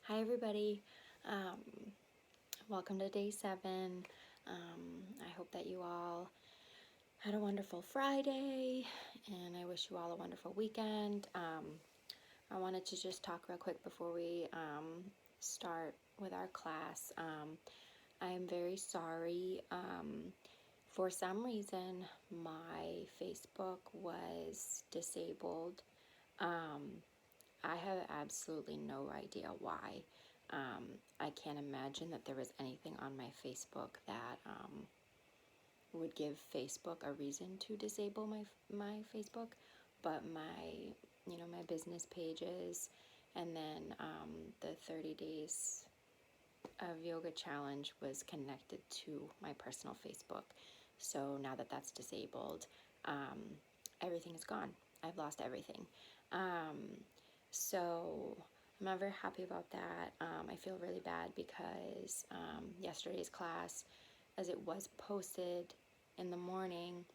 Hi everybody, welcome to day 7. I hope that you all had a wonderful Friday and I wish you all a wonderful weekend. I wanted to just talk real quick before we start with our class. I am very sorry. For some reason my Facebook was disabled. I have absolutely no idea why. I can't imagine that there was anything on my Facebook that would give Facebook a reason to disable my Facebook, but my business pages, and then the 30 days of yoga challenge was connected to my personal Facebook. So now that that's disabled, everything is gone. I've lost everything. So I'm not very happy about that. I feel really bad because yesterday's class, as it was posted in the morning,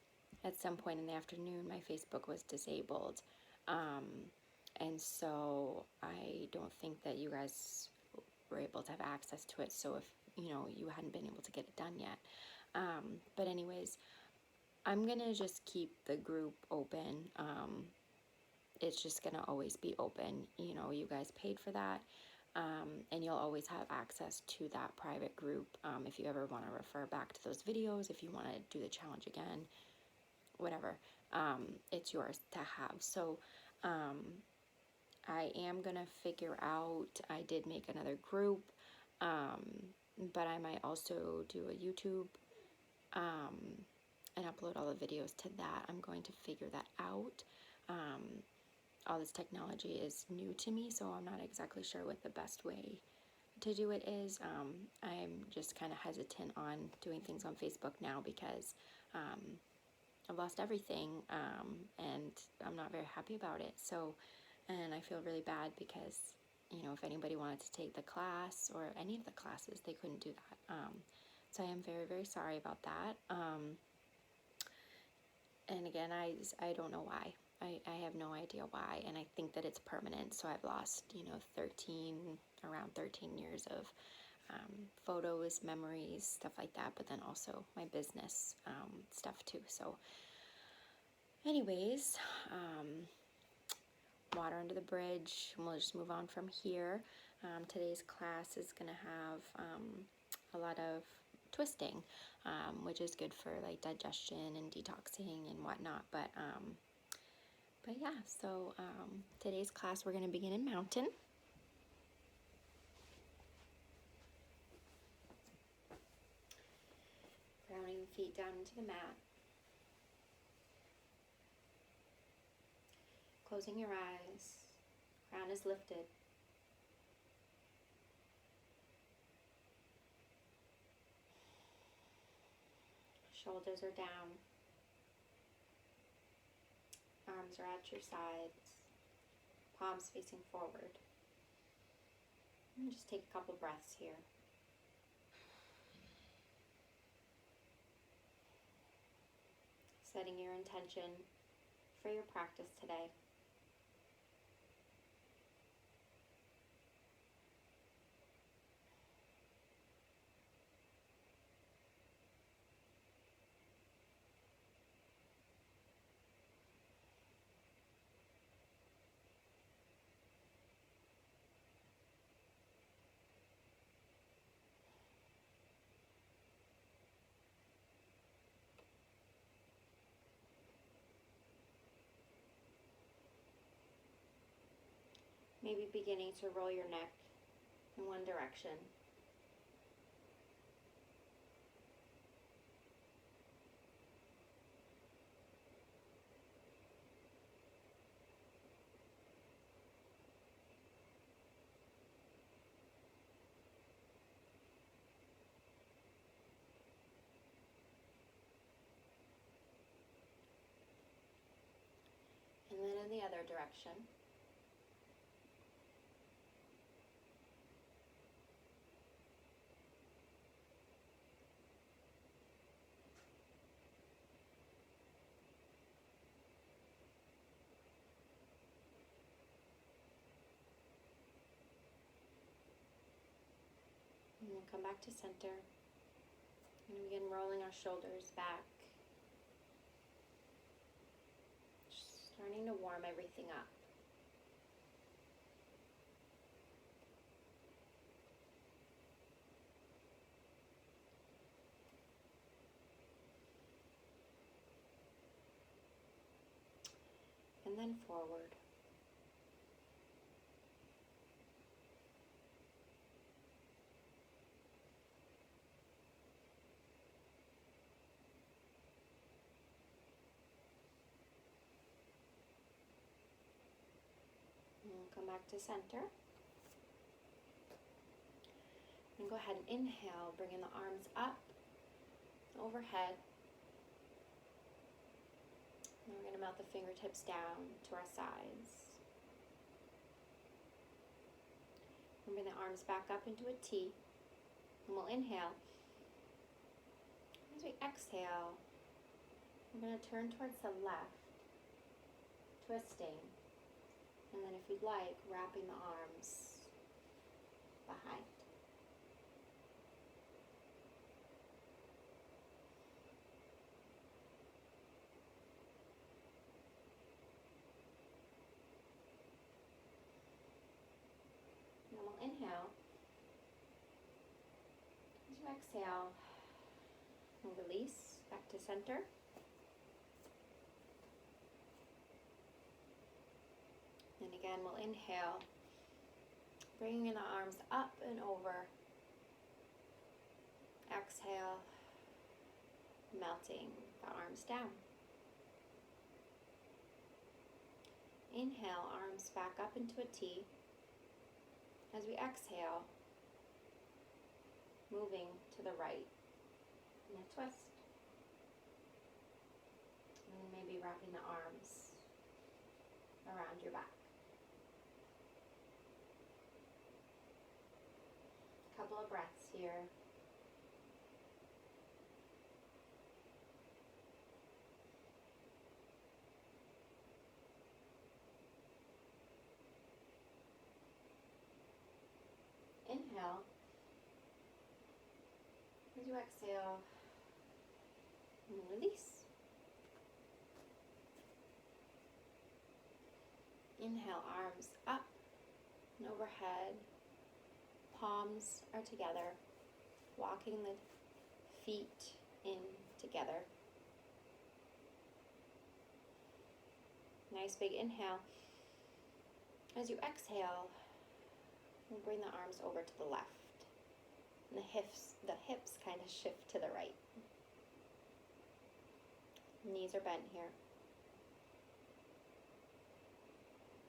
at some point in the afternoon, my Facebook was disabled. And so I don't think that you guys were able to have access to it. So if you hadn't been able to get it done yet. But anyways, I'm gonna just keep the group open. It's just gonna always be open. You guys paid for that, and you'll always have access to that private group. If you ever want to refer back to those videos, if you want to do the challenge again, whatever, it's yours to have. So I am gonna figure out, I did make another group, but I might also do a YouTube and upload all the videos to that. I'm going to figure that out. All this technology is new to me, so I'm not exactly sure what the best way to do it is. I'm just kind of hesitant on doing things on Facebook now because I've lost everything, and I'm not very happy about it. So, and I feel really bad because, if anybody wanted to take the class or any of the classes, they couldn't do that. So I am very, very sorry about that. And again, I don't know why. I have no idea why, and I think that it's permanent. So I've lost, around 13 years of photos, memories, stuff like that, but then also my business stuff too. So anyways, water under the bridge, and we'll just move on from here. Today's class is going to have a lot of twisting, which is good for like digestion and detoxing and whatnot. But yeah, so today's class we're going to begin in mountain. Grounding feet down into the mat. Closing your eyes. Crown is lifted. Shoulders are down. Arms are at your sides. Palms facing forward. And just take a couple breaths here. Setting your intention for your practice today. Maybe beginning to roll your neck in one direction. And then in the other direction. And we'll come back to center. And begin rolling our shoulders back. Just starting to warm everything up. And then forward. And we'll come back to center. And go ahead and inhale, bringing the arms up, overhead. And we're going to melt the fingertips down to our sides. And bring the arms back up into a T. And we'll inhale. As we exhale, we're going to turn towards the left, twisting. And then if you'd like, wrapping the arms behind. And then we'll inhale. As you exhale, we'll release back to center. And again, we'll inhale, bringing the arms up and over. Exhale, melting the arms down. Inhale, arms back up into a T. As we exhale, moving to the right in a twist. And maybe wrapping the arms around your back. Couple of breaths here. Inhale. As you exhale, and release. Inhale, arms up and overhead. Palms are together, walking the feet in together. Nice big inhale. As you exhale, we'll bring the arms over to the left. And the hips kind of shift to the right. Knees are bent here.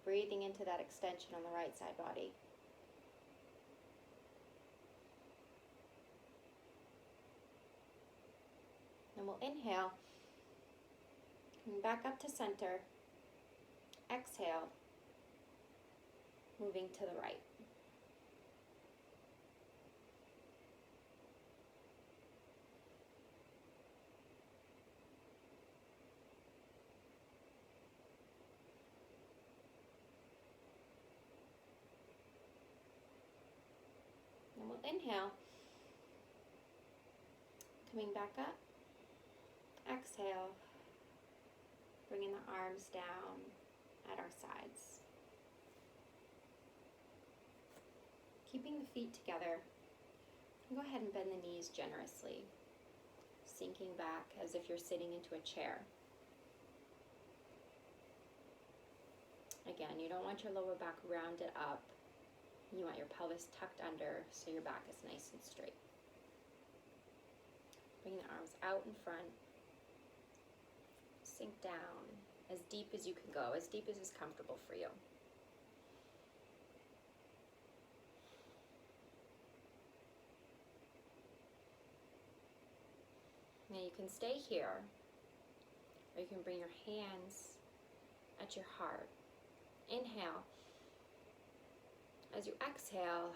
Breathing into that extension on the right side body. And we'll inhale, and back up to center. Exhale, moving to the right. And we'll inhale, coming back up. Exhale, bringing the arms down at our sides. Keeping the feet together. Go ahead and bend the knees generously, sinking back as if you're sitting into a chair. Again, you don't want your lower back rounded up. You want your pelvis tucked under so your back is nice and straight. Bring the arms out in front. Sink down as deep as you can go, as deep as is comfortable for you. Now you can stay here, or you can bring your hands at your heart. Inhale. As you exhale,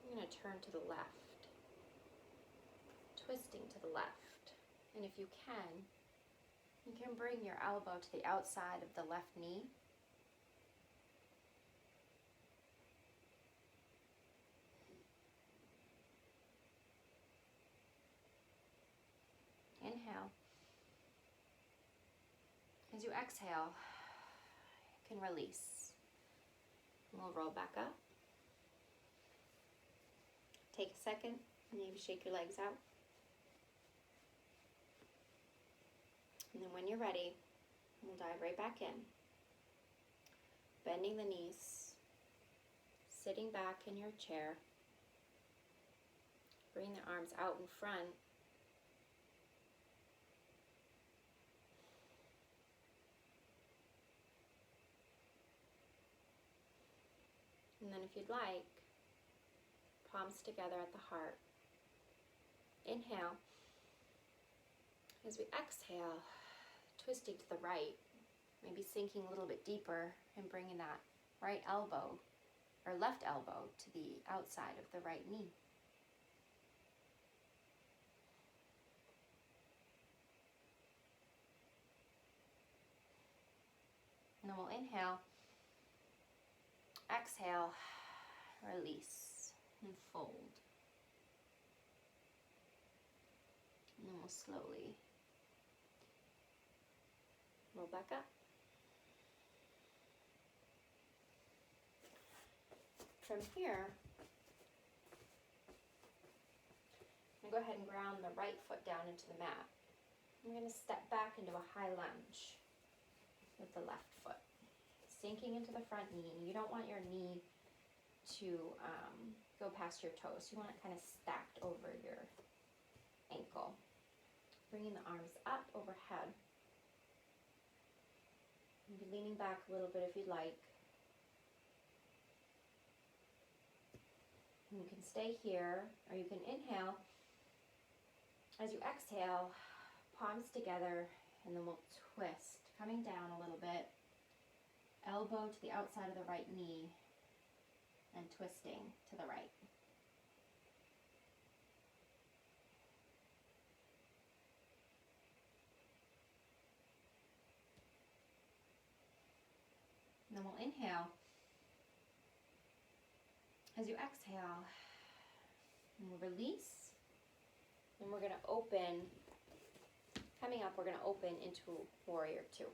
you're going to turn to the left, twisting to the left. And if you can bring your elbow to the outside of the left knee. As you exhale, you can release. We'll roll back up. Take a second, maybe shake your legs out. And then when you're ready, we'll dive right back in. Bending the knees, sitting back in your chair. Bring the arms out in front. And then if you'd like, palms together at the heart. Inhale. As we exhale, twisting to the right, maybe sinking a little bit deeper and bringing that right elbow or left elbow to the outside of the right knee. And then we'll inhale, exhale, release, and fold. And then we'll slowly roll back up. From here, I'm going to go ahead and ground the right foot down into the mat. I'm going to step back into a high lunge with the left foot, sinking into the front knee. You don't want your knee to go past your toes. You want it kind of stacked over your ankle. Bringing the arms up overhead. Maybe leaning back a little bit if you'd like. You can stay here, or you can inhale. As you exhale, palms together, and then we'll twist, coming down a little bit. Elbow to the outside of the right knee, and twisting to the right. And then we'll inhale. As you exhale, and we'll release, and we're going to open, coming up, we're going to open into Warrior Two.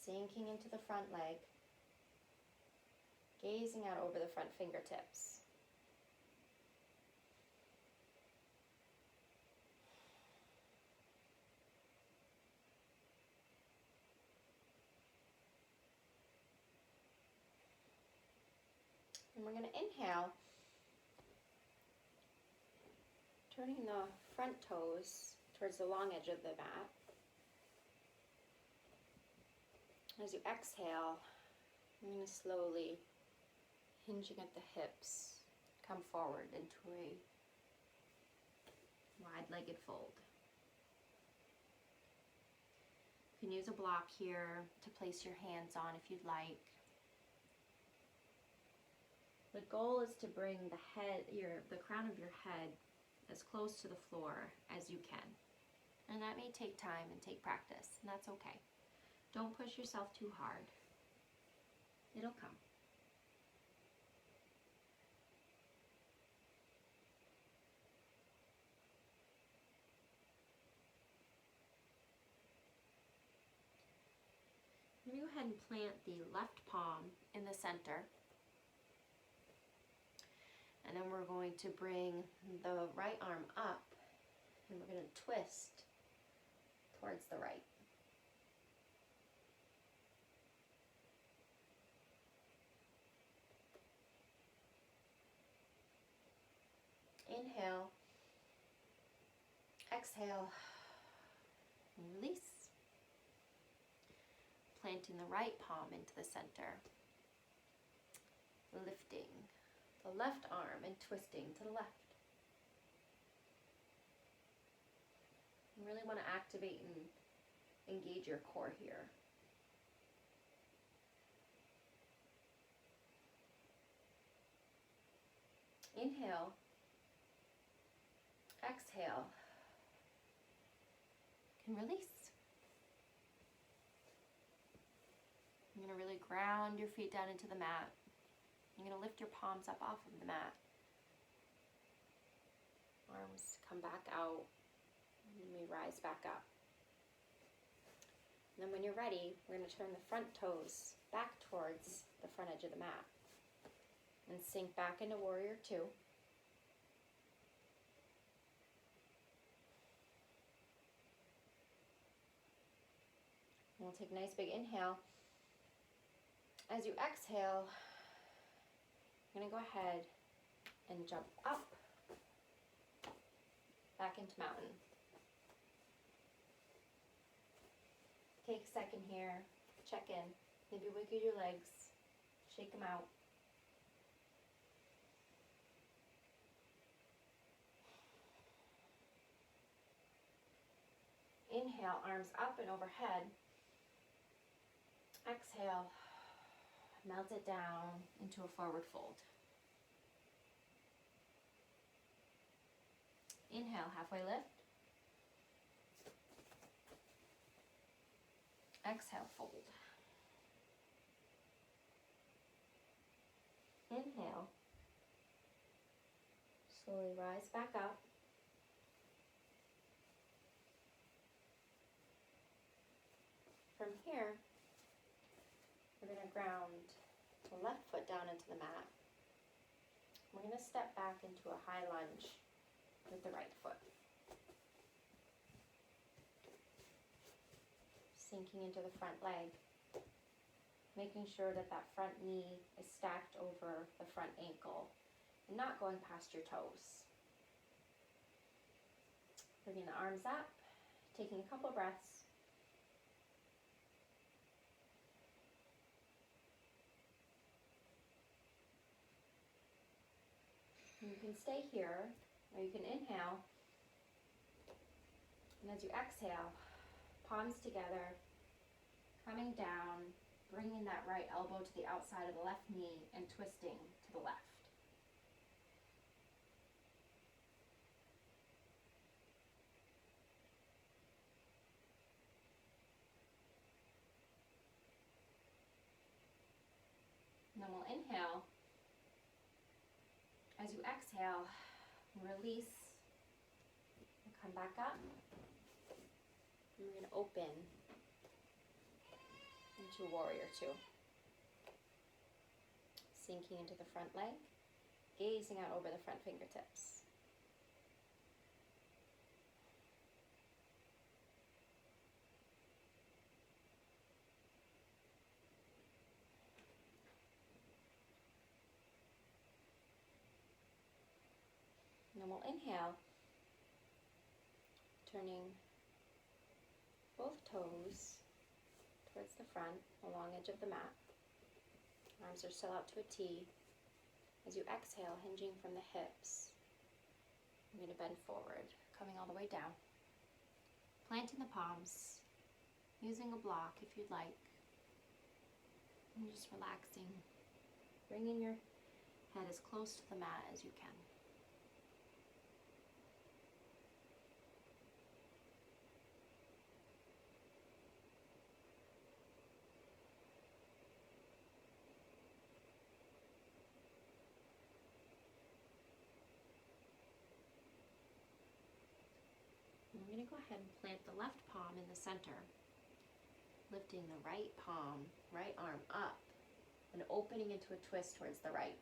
Sinking into the front leg, gazing out over the front fingertips. And we're going to inhale, turning the front toes towards the long edge of the mat. As you exhale, I'm going to slowly, hinging at the hips, come forward into a wide-legged fold. You can use a block here to place your hands on if you'd like. The goal is to bring the head, the crown of your head as close to the floor as you can. And that may take time and take practice, and that's okay. Don't push yourself too hard. It'll come. I'm going to go ahead and plant the left palm in the center. And then we're going to bring the right arm up, and we're going to twist towards the right. Inhale, exhale, and release. Planting the right palm into the center. Lifting the left arm and twisting to the left. You really want to activate and engage your core here. Inhale, exhale, and release. You're going to really ground your feet down into the mat. You're going to lift your palms up off of the mat. Arms come back out. You may rise back up. And then when you're ready, we're going to turn the front toes back towards the front edge of the mat and sink back into Warrior Two. And we'll take a nice big inhale. As you exhale, you're going to go ahead and jump up, back into mountain. Take a second here, check in. Maybe wiggle your legs, shake them out. Inhale, arms up and overhead. Exhale, melt it down into a forward fold. Inhale, halfway lift. Exhale, fold. Inhale, slowly rise back up. From here, we're going to ground the left foot down into the mat. We're going to step back into a high lunge with the right foot. Sinking into the front leg, making sure that that front knee is stacked over the front ankle and not going past your toes. Bringing the arms up, taking a couple breaths. And you can stay here, or you can inhale, and as you exhale, palms together, coming down, bringing that right elbow to the outside of the left knee and twisting to the left. And then we'll inhale. As you exhale, release, and come back up. And we're going to open into Warrior Two. Sinking into the front leg, gazing out over the front fingertips. And then we'll inhale, turning both toes towards the front, the long edge of the mat. Arms are still out to a T. As you exhale, hinging from the hips, I'm going to bend forward, coming all the way down. Planting the palms, using a block if you'd like, and just relaxing, bringing your head as close to the mat as you can. I'm going to go ahead and plant the left palm in the center, lifting the right palm, right arm up, and opening into a twist towards the right.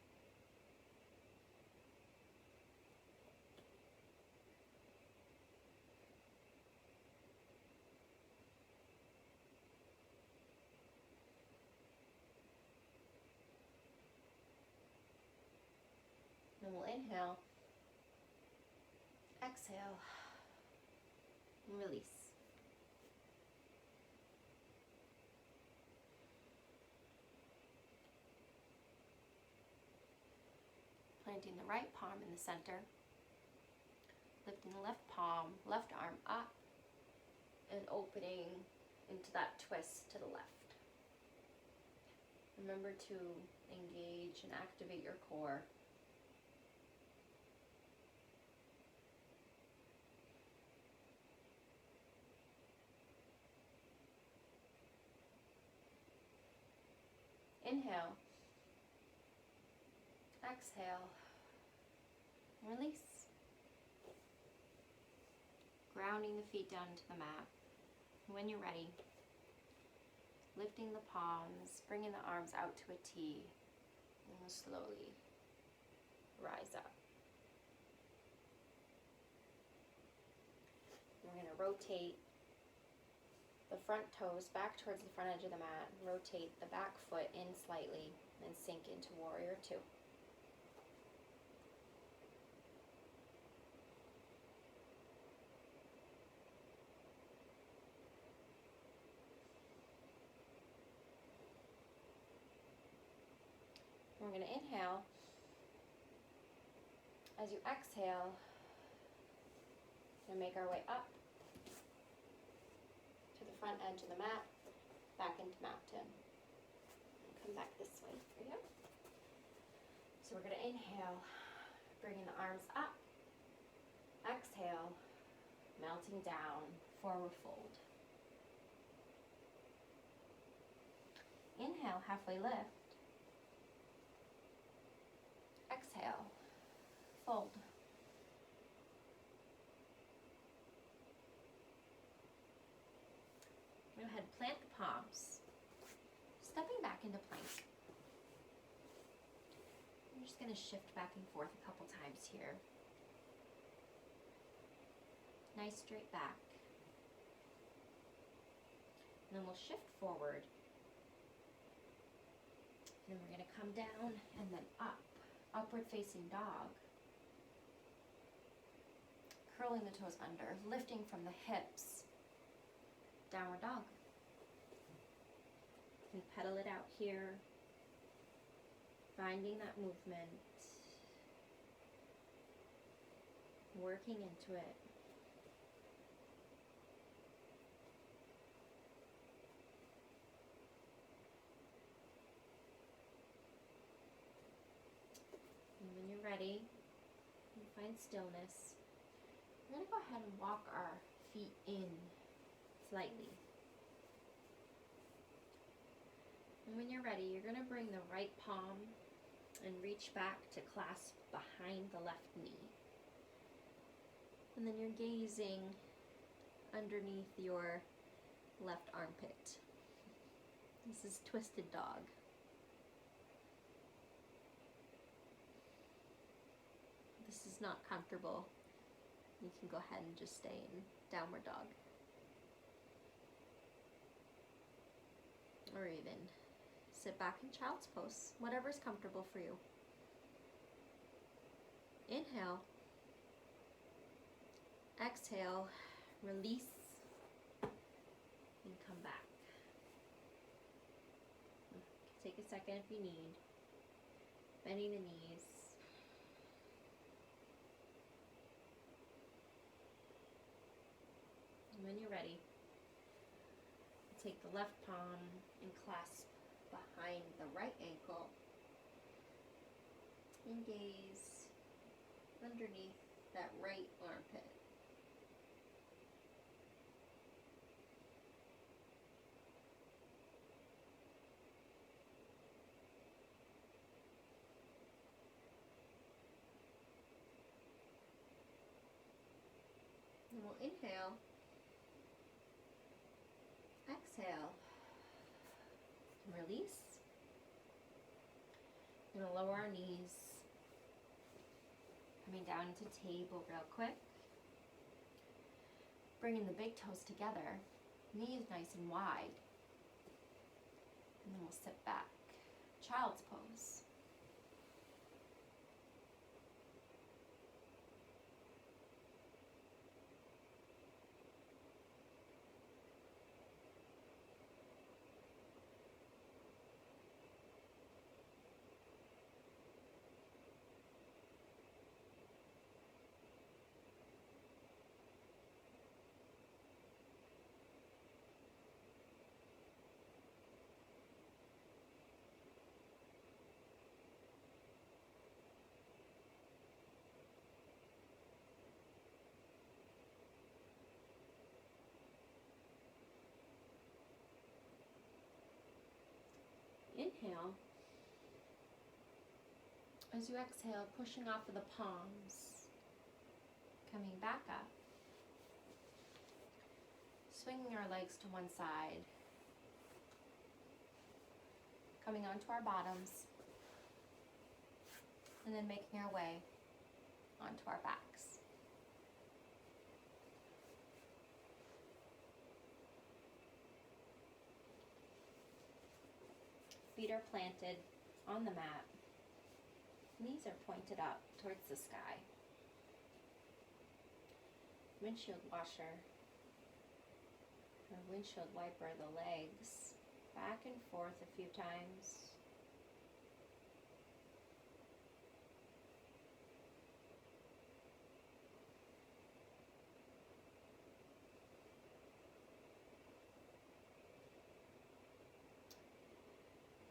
Then we'll inhale, exhale, and release. Planting the right palm in the center, lifting the left palm, left arm up, and opening into that twist to the left. Remember to engage and activate your core. Inhale, exhale, and release. Grounding the feet down to the mat. When you're ready, lifting the palms, bringing the arms out to a T, and we'll slowly rise up. We're going to rotate the front toes back towards the front edge of the mat, rotate the back foot in slightly, and sink into Warrior Two. We're going to inhale. As you exhale, we're going to make our way up to the front edge of the mat, back into mountain. Come back this way for you. So we're going to inhale, bringing the arms up. Exhale, melting down, forward fold. Inhale, halfway lift. Exhale, fold. Go ahead, plant the palms. Stepping back into plank. I'm just going to shift back and forth a couple times here. Nice straight back. And then we'll shift forward. And then we're going to come down and then up. Upward facing dog. Curling the toes under, lifting from the hips. Downward dog. You can pedal it out here. Finding that movement. Working into it. And when you're ready, you find stillness. We're going to go ahead and walk our feet in slightly. And when you're ready, you're going to bring the right palm and reach back to clasp behind the left knee. And then you're gazing underneath your left armpit. This is twisted dog. This is not comfortable. You can go ahead and just stay in downward dog. Or even sit back in child's pose, whatever's comfortable for you. Inhale. Exhale, release, and come back. Take a second if you need. Bending the knees. And when you're ready, take the left palm and clasp behind the right ankle. And gaze underneath that right armpit. And we'll inhale, exhale, release. We're going to lower our knees, coming down into table real quick. Bringing the big toes together, knees nice and wide. And then we'll sit back, child's pose. Inhale. As you exhale, pushing off of the palms, coming back up, swinging our legs to one side, coming onto our bottoms, and then making our way onto our backs. Feet are planted on the mat. Knees are pointed up towards the sky. Windshield washer or windshield wiper the legs back and forth a few times.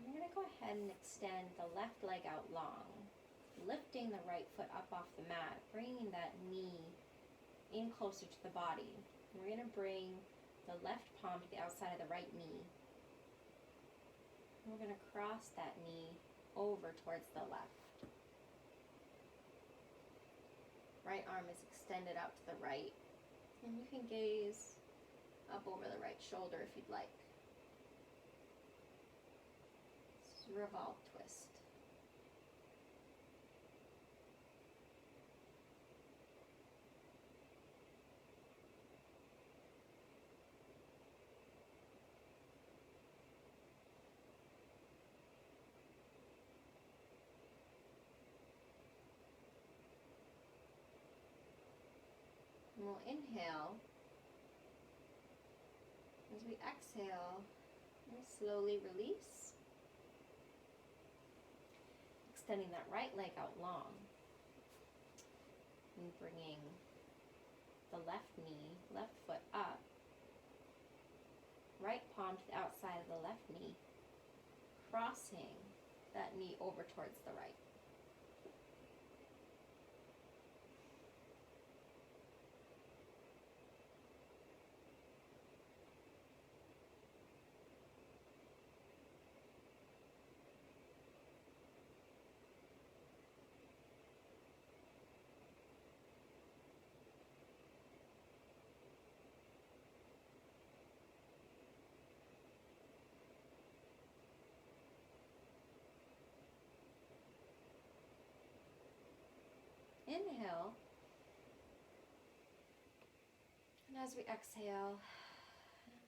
We're going to go ahead and extend the left leg out long, lifting the right foot up off the mat, bringing that knee in closer to the body. We're going to bring the left palm to the outside of the right knee. We're going to cross that knee over towards the left. Right arm is extended out to the right, and you can gaze up over the right shoulder if you'd like. Revolve twist. And we'll inhale. As we exhale, we'll slowly release. Extending that right leg out long. And bringing the left knee, left foot up. Right palm to the outside of the left knee. Crossing that knee over towards the right. Inhale, and as we exhale,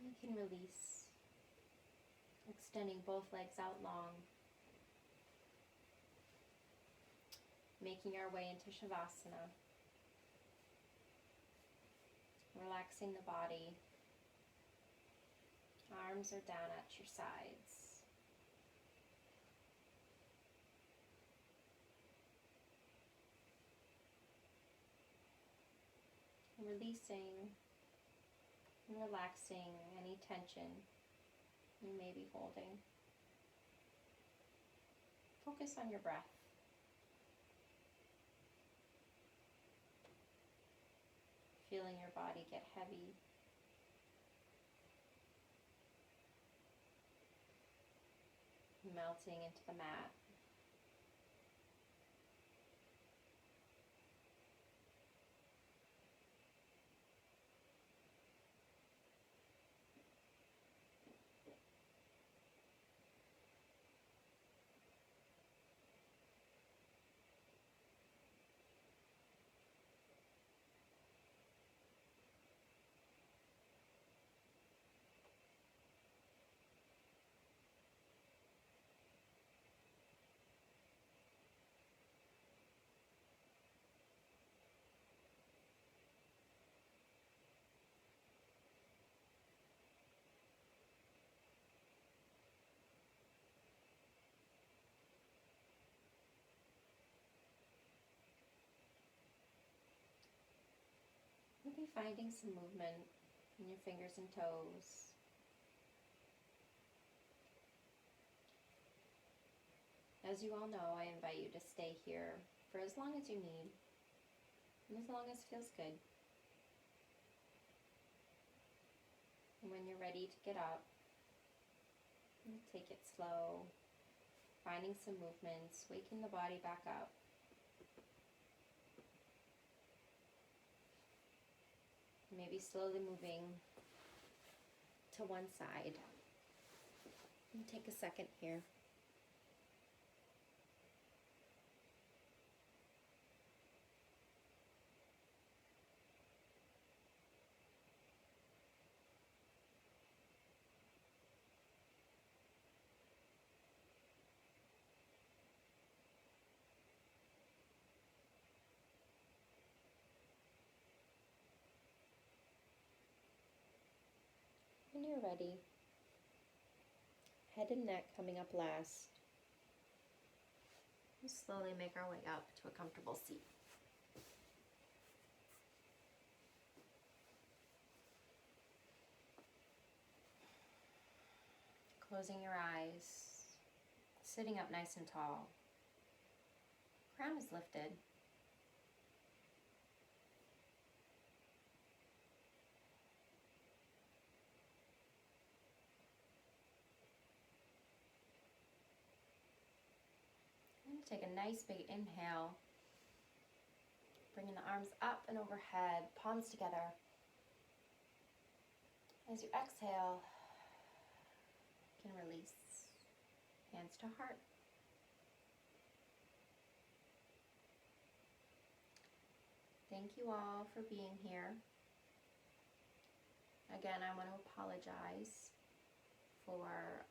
we can release, extending both legs out long, making our way into Shavasana, relaxing the body, arms are down at your sides. Releasing and relaxing any tension you may be holding. Focus on your breath. Feeling your body get heavy. Melting into the mat. Maybe finding some movement in your fingers and toes. As you all know, I invite you to stay here for as long as you need, and as long as feels good. And when you're ready to get up, take it slow, finding some movements, waking the body back up. Maybe slowly moving to one side. And take a second here you're ready. Head and neck coming up last. We'll slowly make our way up to a comfortable seat. Closing your eyes, sitting up nice and tall. Crown is lifted. And take a nice big inhale, bringing the arms up and overhead, palms together. As you exhale, you can release, hands to heart. Thank you all for being here. Again, I want to apologize for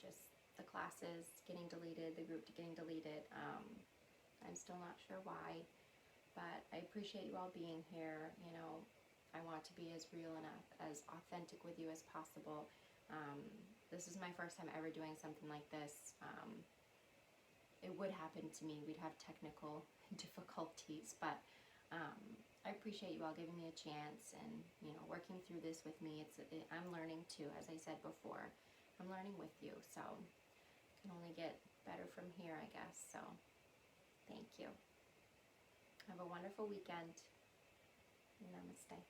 just the classes getting deleted, the group getting deleted. I'm still not sure why, but I appreciate you all being here. You know, I want to be as real and as authentic with you as possible. This is my first time ever doing something like this. It would happen to me. We'd have technical difficulties, but I appreciate you all giving me a chance and, you know, working through this with me. I'm learning too, as I said before. I'm learning with you, so it can only get better from here, I guess. So thank you. Have a wonderful weekend. Namaste.